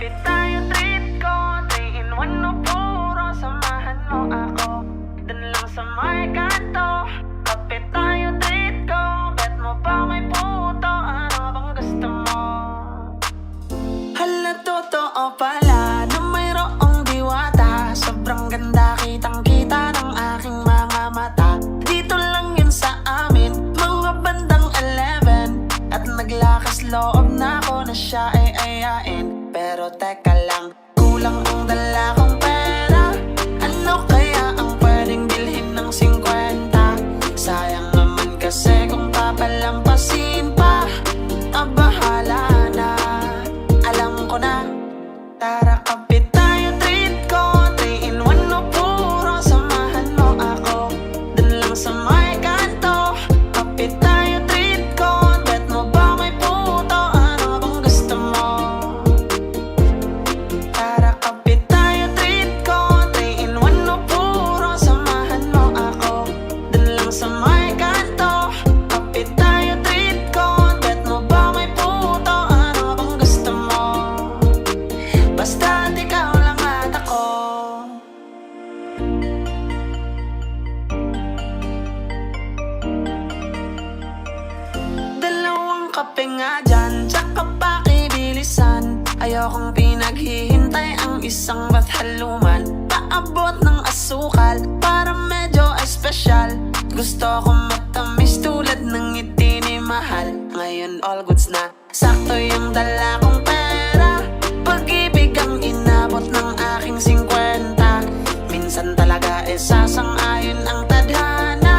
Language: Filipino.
kapit tayo, treat ko 3 in 1 no puro, samahan mo ako dun lang sa may kanto. Kapit tayo, treat ko, bet mo ba may puto, ano bang gusto mo? Hala, totoo pala na mayroong diwata, sobrang ganda, kitang kita ng aking mga mata. Dito lang yun sa amin, mga bandang 11, at naglakas loob na ako na siya ay ayain. Pero teka lang, kulang ang dala kong pera, ano kaya ang pwedeng bilhin ng 50? Sayang naman kasi kung papalampasin pa, bahala na, alam ko na. Tara, kapit tayo, treat ko 3 in 1 no puro, samahan mo ako dun lang sa may kanto. Kapit tayo, treat ko, bet mo ba may puto, ano bang gusto mo? Tara, kapit tayo, treat ko 3 in 1 no puro, samahan mo ako dun lang sa may kanto. Kapit tayo, treat ko, bet mo ba may puto, ano bang gusto mo? Basta ikaw lang at ako. Dalawang kape nga dyan, tsaka pakibilisan. Ayokong pinaghihintay ang isang bathaluman. Paabot ng asukal para medyo espesyal. Gusto ko matamis tulad ng ngiti ni mahal. Ngayon all goods na, sakto yung dala kong pera. Pag-ibig ang inabot ng aking 50. Minsan talaga sasang-ayon ang tadhana.